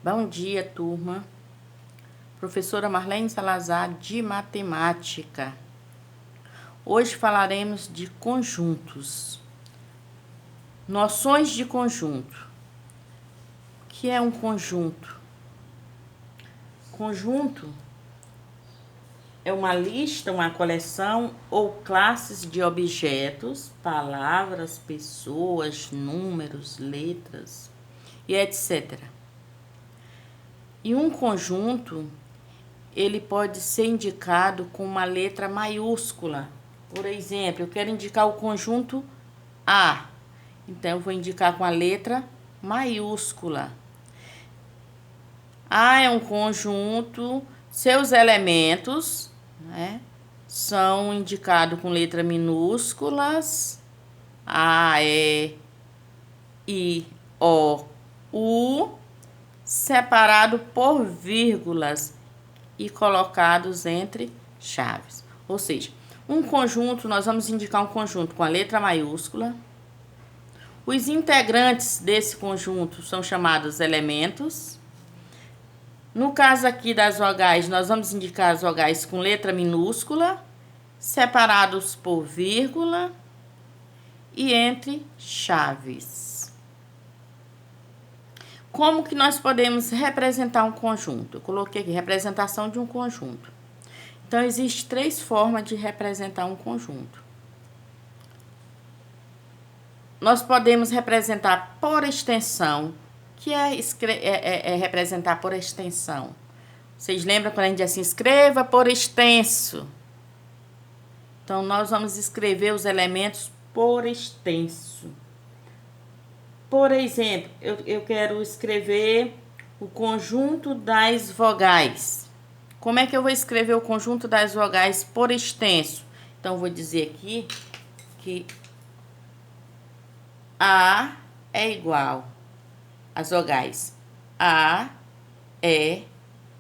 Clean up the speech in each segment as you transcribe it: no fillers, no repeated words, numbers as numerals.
Bom dia, turma. Professora Marlene Salazar, de Matemática. Hoje falaremos de conjuntos. Noções de conjunto. O que é um conjunto? Conjunto é uma lista, uma coleção ou classes de objetos, palavras, pessoas, números, letras e etc. E um conjunto, ele pode ser indicado com uma letra maiúscula. Por exemplo, eu quero indicar o conjunto A. Então, eu vou indicar com a letra maiúscula. A é um conjunto, seus elementos, né, são indicados com letra minúsculas. A, E, I, O, U, separado por vírgulas e colocados entre chaves. Ou seja, um conjunto, nós vamos indicar um conjunto com a letra maiúscula. Os integrantes desse conjunto são chamados elementos. No caso aqui das vogais, nós vamos indicar as vogais com letra minúscula, separados por vírgula e entre chaves. Como que nós podemos representar um conjunto? Eu coloquei aqui, representação de um conjunto. Então, existem 3 formas de representar um conjunto. Nós podemos representar por extensão. O que é representar por extensão? Vocês lembram quando a gente diz assim, escreva por extenso? Então, nós vamos escrever os elementos por extenso. Por exemplo, eu quero escrever o conjunto das vogais. Como é que eu vou escrever o conjunto das vogais por extenso? Então, eu vou dizer aqui que A é igual às vogais A, E,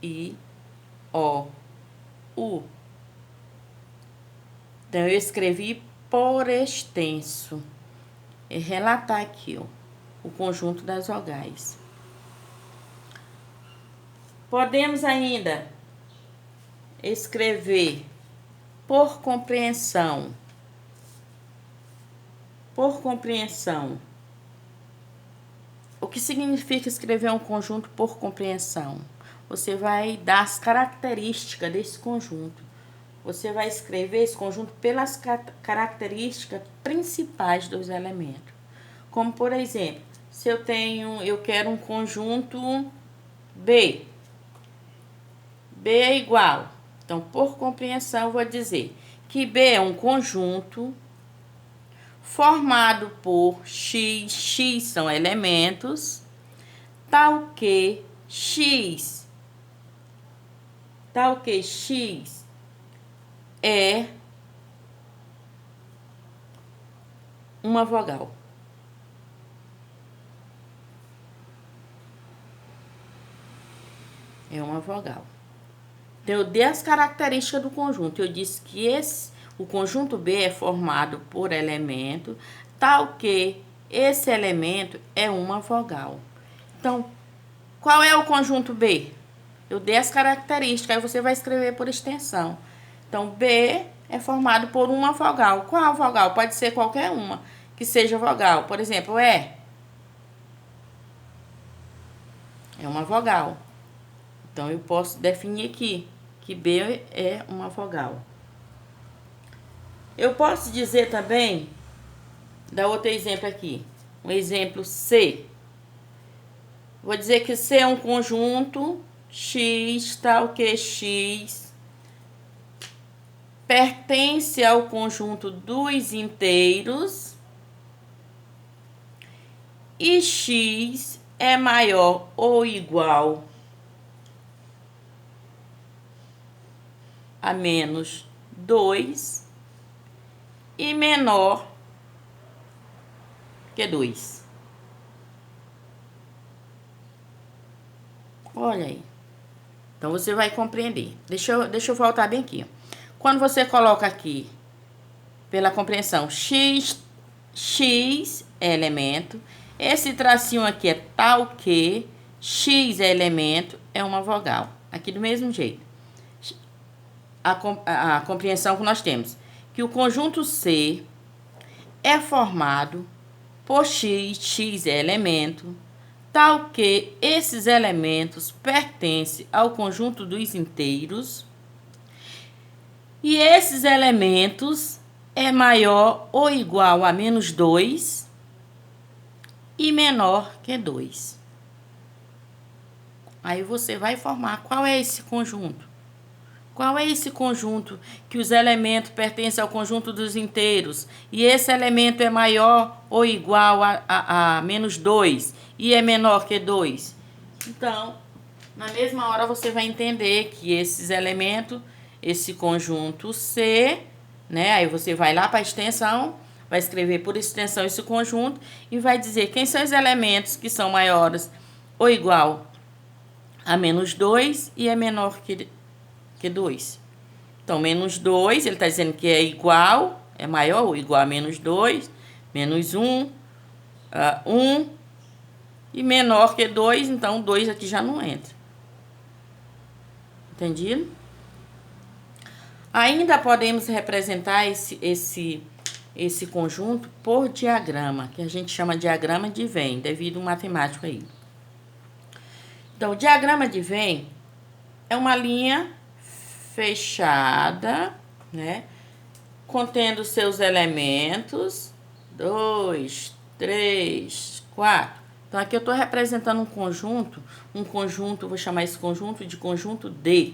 I, O, U. Então, eu escrevi por extenso. E relatar aqui, ó, o conjunto das vogais. Podemos ainda escrever por compreensão. Por compreensão. O que significa escrever um conjunto por compreensão? Você vai dar as características desse conjunto. Você vai escrever esse conjunto pelas características principais dos elementos. Como, por exemplo, se eu quero um conjunto B. B é igual. Então, por compreensão, eu vou dizer que B é um conjunto formado por x são elementos, tal que x é uma vogal. É uma vogal. Então, eu dei as características do conjunto. Eu disse que o conjunto B é formado por elemento, tal que esse elemento é uma vogal. Então, qual é o conjunto B? Eu dei as características, aí você vai escrever por extensão. Então, B é formado por uma vogal. Qual vogal? Pode ser qualquer uma que seja vogal. Por exemplo, E é uma vogal. Então, eu posso definir aqui que B é uma vogal. Eu posso dizer também, dar outro exemplo aqui, um exemplo C. Vou dizer que C é um conjunto x, tal que x pertence ao conjunto dos inteiros e x é maior ou igual a menos 2 e menor que 2. Olha aí. Então, você vai compreender. Deixa eu voltar bem aqui. Quando você coloca aqui, pela compreensão, x é elemento. Esse tracinho aqui é tal que X é elemento, é uma vogal. Aqui do mesmo jeito. A compreensão que nós temos. Que o conjunto C é formado por X é elemento, tal que esses elementos pertencem ao conjunto dos inteiros. E esses elementos é maior ou igual a menos 2 e menor que 2. Aí você vai formar qual é esse conjunto. Qual é esse conjunto que os elementos pertencem ao conjunto dos inteiros e esse elemento é maior ou igual a menos 2 e é menor que 2? Então, na mesma hora você vai entender que esses elementos, esse conjunto C, né? Aí você vai lá para a extensão, vai escrever por extensão esse conjunto e vai dizer quem são os elementos que são maiores ou igual a menos 2 e é menor que 2. Então, menos 2, ele está dizendo que é igual, é maior ou igual a menos 2, menos 1, 1 e menor que 2, então 2 aqui já não entra. Entendido? Ainda podemos representar esse conjunto por diagrama, que a gente chama de diagrama de Venn, devido ao matemático aí. Então, o diagrama de Venn é uma linha fechada, né? Contendo seus elementos, 2, 3, 4. Então, aqui eu estou representando um conjunto, vou chamar esse conjunto de conjunto D.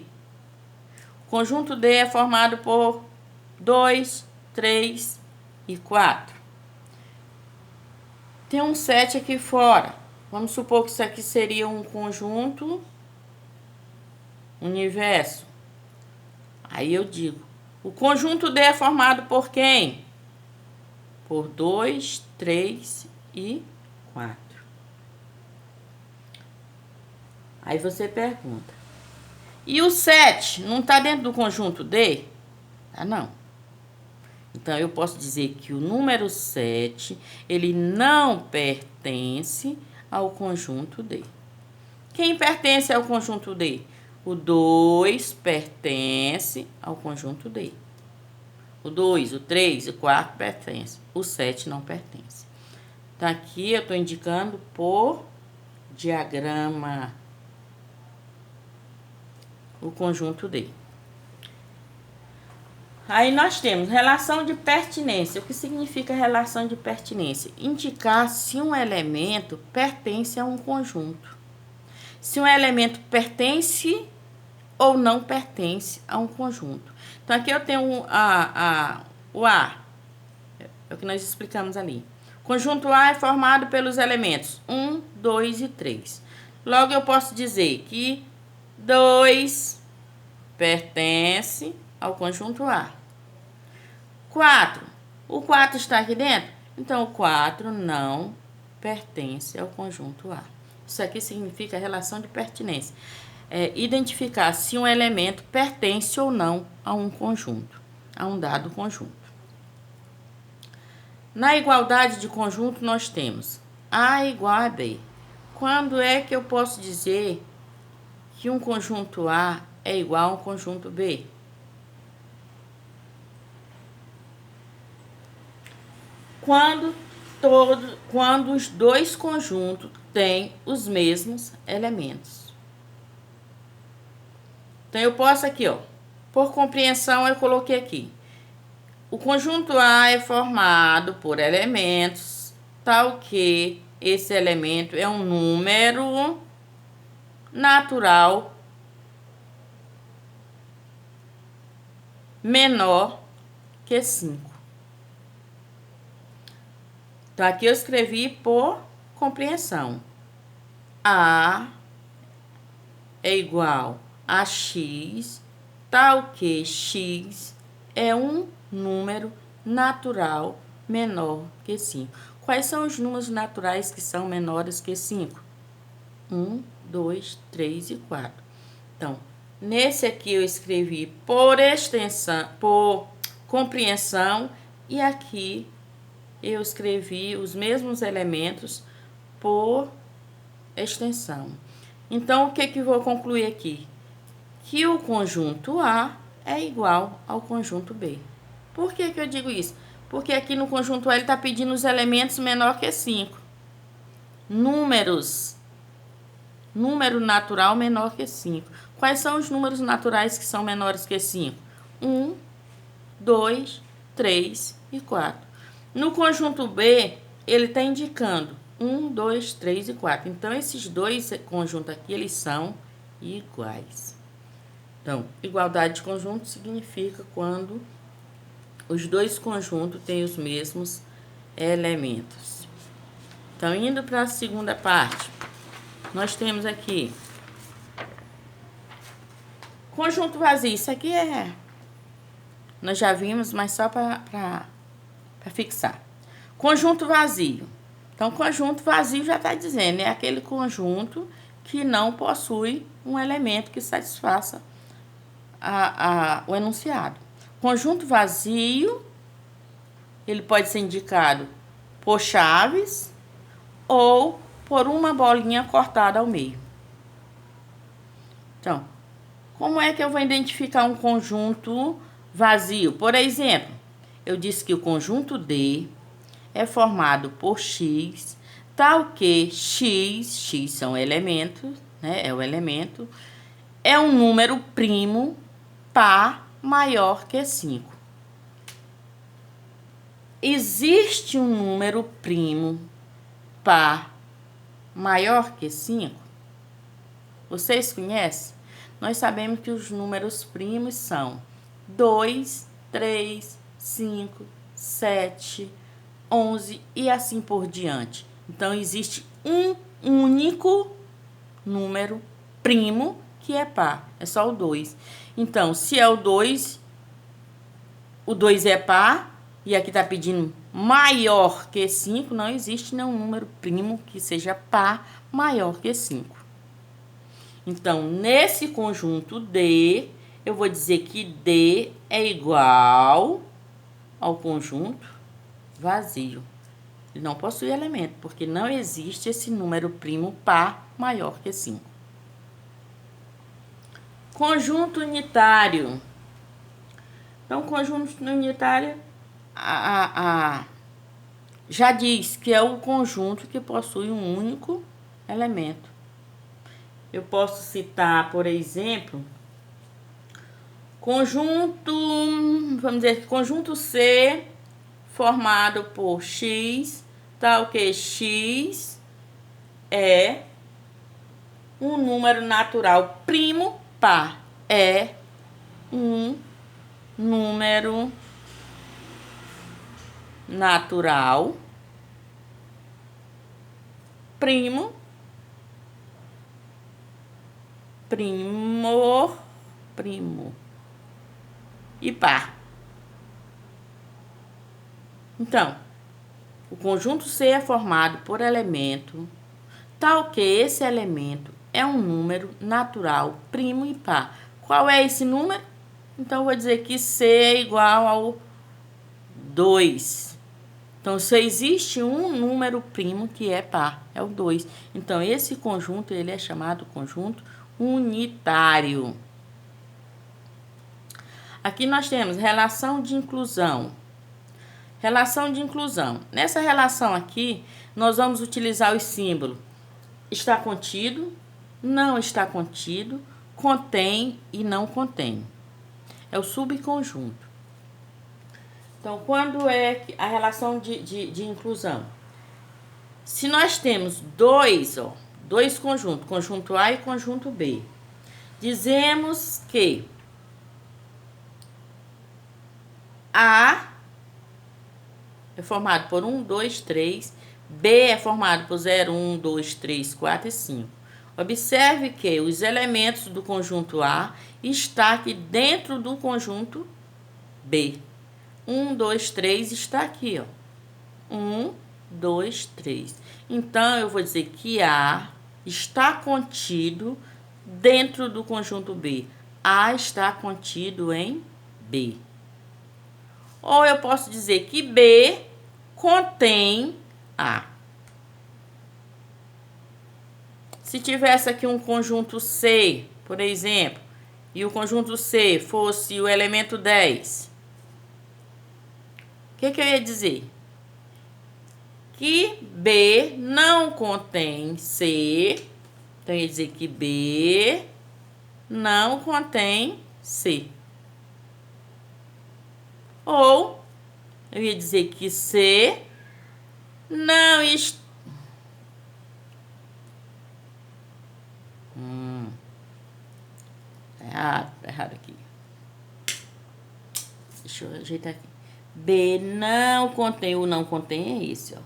O conjunto D é formado por 2, 3 e 4. Tem um 7 aqui fora. Vamos supor que isso aqui seria um conjunto universo. Aí eu digo, o conjunto D é formado por quem? Por 2, 3 e 4. Aí você pergunta, e o 7 não está dentro do conjunto D? Ah, não. Então, eu posso dizer que o número 7, ele não pertence ao conjunto D. Quem pertence ao conjunto D? O 2 pertence ao conjunto D. O 2, o 3 e o 4 pertencem. O 7 não pertence. Então, aqui eu estou indicando por diagrama o conjunto D. Aí nós temos relação de pertinência. O que significa relação de pertinência? Indicar se um elemento pertence a um conjunto. Se um elemento pertence ou não pertence a um conjunto. Então, aqui eu tenho o A, é o que nós explicamos ali. O conjunto A é formado pelos elementos 1, 2 e 3. Logo, eu posso dizer que 2 pertence ao conjunto A. 4. O 4 está aqui dentro? Então, o 4 não pertence ao conjunto A. Isso aqui significa relação de pertinência. É identificar se um elemento pertence ou não a um conjunto, a um dado conjunto. Na igualdade de conjunto, nós temos A igual a B. Quando é que eu posso dizer que um conjunto A é igual a um conjunto B? Quando os dois conjuntos têm os mesmos elementos. Então, eu posso aqui, ó, por compreensão, eu coloquei aqui. O conjunto A é formado por elementos, tal que esse elemento é um número natural menor que 5. Então, aqui eu escrevi por compreensão. A é igual a X, tal que X é um número natural menor que 5. Quais são os números naturais que são menores que 5? 1, 2, 3 e 4. Então, nesse aqui eu escrevi por extensão, por compreensão, e aqui eu escrevi os mesmos elementos por extensão. Então, o que que eu vou concluir aqui? Que o conjunto A é igual ao conjunto B. Por que que eu digo isso? Porque aqui no conjunto A ele está pedindo os elementos menor que 5. Número natural menor que 5. Quais são os números naturais que são menores que 5? 1, 2, 3 e 4. No conjunto B, ele está indicando 1, 2, 3 e 4. Então, esses dois conjuntos aqui, eles são iguais. Então, igualdade de conjunto significa quando os dois conjuntos têm os mesmos elementos. Então, indo para a segunda parte, nós temos aqui conjunto vazio. Isso aqui nós já vimos, mas só para fixar. Conjunto vazio. Então, conjunto vazio já está dizendo, é aquele conjunto que não possui um elemento que satisfaça o enunciado. Conjunto vazio, ele pode ser indicado por chaves ou por uma bolinha cortada ao meio. Então, como é que eu vou identificar um conjunto vazio? Por exemplo, eu disse que o conjunto D é formado por X, tal que X são elementos, né? É o elemento, é um número primo par maior que 5. Existe um número primo par maior que 5? Vocês conhecem? Nós sabemos que os números primos são 2, 3, 5, 7, 11 e assim por diante. Então, existe um único número primo que é par, é só o 2. Então, se é o 2 é par, e aqui está pedindo maior que 5, não existe nenhum número primo que seja par maior que 5. Então, nesse conjunto D, eu vou dizer que D é igual ao conjunto vazio. Ele não possui elemento, porque não existe esse número primo par maior que 5. Conjunto unitário. Então, conjunto unitário já diz que é o conjunto que possui um único elemento. Eu posso citar, por exemplo, vamos dizer, conjunto C formado por X, tal que X é um número natural primo par. É um número natural primo e par. Então, o conjunto C é formado por elemento, tal que esse elemento é um número natural primo e par. Qual é esse número? Então, eu vou dizer que C é igual ao 2. Então, se existe um número primo que é par, é o 2. Então, esse conjunto ele é chamado conjunto unitário. Aqui nós temos relação de inclusão. Relação de inclusão. Nessa relação aqui, nós vamos utilizar os símbolos está contido, não está contido, contém e não contém. É o subconjunto. Então, quando é a relação de inclusão? Se nós temos dois conjuntos, conjunto A e conjunto B, dizemos que A é formado por 1, 2, 3, B é formado por 0, 1, 2, 3, 4 e 5. Observe que os elementos do conjunto A estão aqui dentro do conjunto B. 1, 2, 3 está aqui, ó. 1, 2, 3. Então, eu vou dizer que A está contido dentro do conjunto B. A está contido em B. Ou eu posso dizer que B contém A. Se tivesse aqui um conjunto C, por exemplo, e o conjunto C fosse o elemento 10, o que eu ia dizer? Que B não contém C. Então, eu ia dizer que B não contém C. Ou, eu ia dizer que C não está... errado aqui. Deixa eu ajeitar aqui. B não contém, o não contém é esse, ó.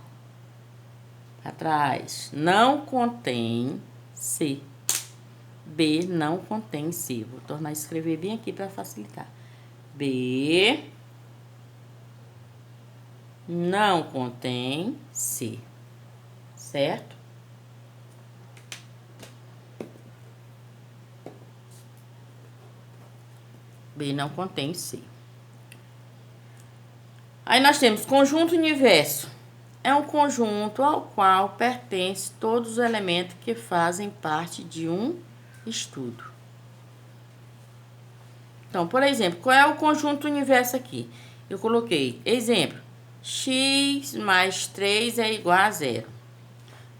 Atrás, não contém C. B não contém C. Vou tornar a escrever bem aqui para facilitar. B não contém C. Certo? B não contém C. Aí nós temos conjunto universo. É um conjunto ao qual pertence todos os elementos que fazem parte de um estudo. Então, por exemplo, qual é o conjunto universo aqui? Eu coloquei, exemplo, x mais 3 é igual a 0.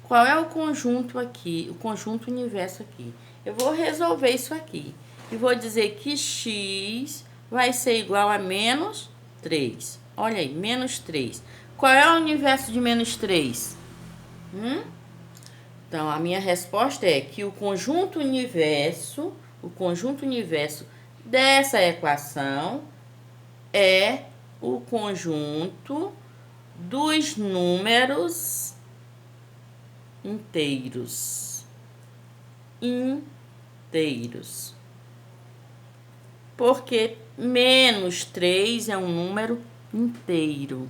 Qual é o conjunto aqui, o conjunto universo aqui? Eu vou resolver isso aqui e vou dizer que x vai ser igual a menos 3. Olha aí, menos 3. Qual é o universo de menos 3? Então, a minha resposta é que o conjunto universo dessa equação é o conjunto dos números inteiros. Porque menos 3 é um número inteiro.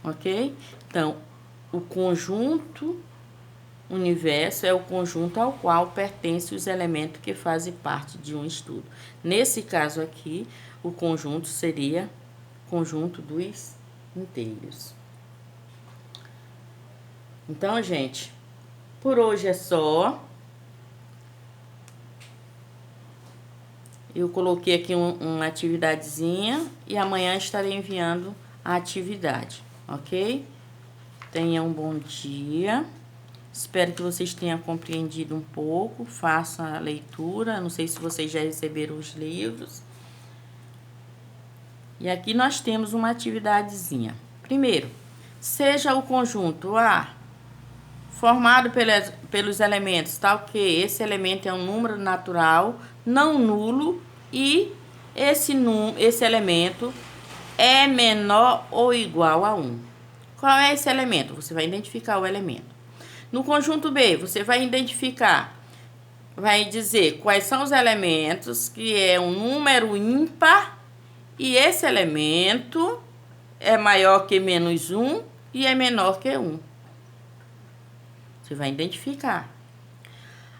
Ok? Então, o conjunto universo é o conjunto ao qual pertencem os elementos que fazem parte de um estudo. Nesse caso aqui, o conjunto seria o conjunto dos inteiros. Então, gente, por hoje é só. Eu coloquei aqui uma atividadezinha e amanhã estarei enviando a atividade, ok? Tenham um bom dia. Espero que vocês tenham compreendido um pouco. Façam a leitura. Não sei se vocês já receberam os livros. E aqui nós temos uma atividadezinha. Primeiro, seja o conjunto A formado pelos elementos tal que esse elemento é um número natural não nulo e esse elemento é menor ou igual a 1. Qual é esse elemento? Você vai identificar o elemento. No conjunto B, você vai identificar, vai dizer quais são os elementos que é um número ímpar e esse elemento é maior que menos 1 e é menor que 1. Você vai identificar.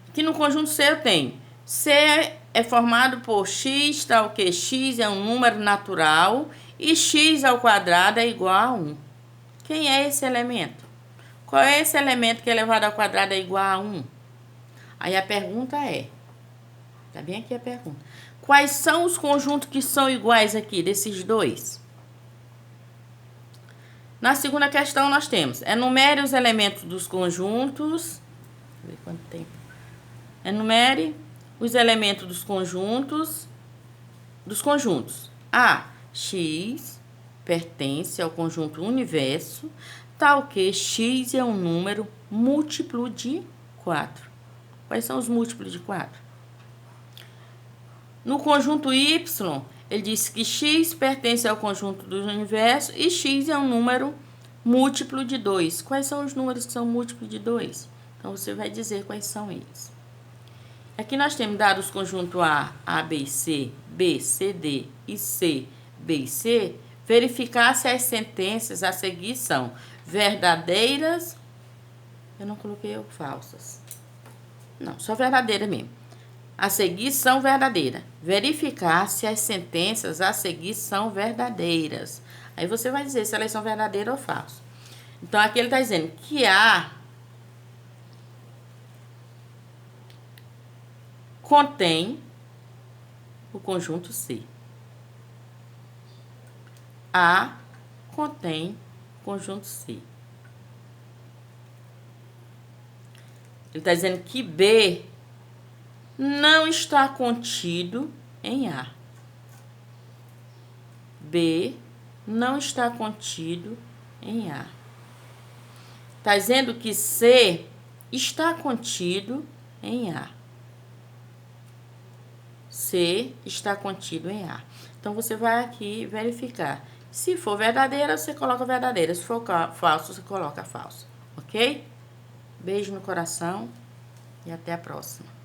Aqui no conjunto C eu tenho C é formado por x, tal que x é um número natural e x ao quadrado é igual a 1. Quem é esse elemento? Qual é esse elemento que elevado ao quadrado é igual a 1? Aí a pergunta é, tá bem aqui a pergunta, quais são os conjuntos que são iguais aqui, desses dois? Na segunda questão nós temos, enumere os elementos dos conjuntos, deixa eu ver quanto tempo. Enumere os elementos dos conjuntos. A, x pertence ao conjunto universo, tal que x é um número múltiplo de 4. Quais são os múltiplos de 4? No conjunto y, ele diz que x pertence ao conjunto do universo e x é um número múltiplo de 2. Quais são os números que são múltiplos de 2? Então, você vai dizer quais são eles. Aqui nós temos dados conjunto A, A, B, C, B, C, D e C, B e C. Verificar se as sentenças a seguir são verdadeiras. Eu não coloquei falsas. Não, só verdadeira mesmo. A seguir são verdadeiras. Verificar se as sentenças a seguir são verdadeiras. Aí você vai dizer se elas são verdadeiras ou falsas. Então, aqui ele está dizendo que A contém o conjunto C. A contém o conjunto C. Ele está dizendo que B não está contido em A. B não está contido em A. Está dizendo que C está contido em A. C está contido em A. Então, você vai aqui verificar. Se for verdadeira, você coloca verdadeira. Se for falso, você coloca falso. Ok? Beijo no coração e até a próxima.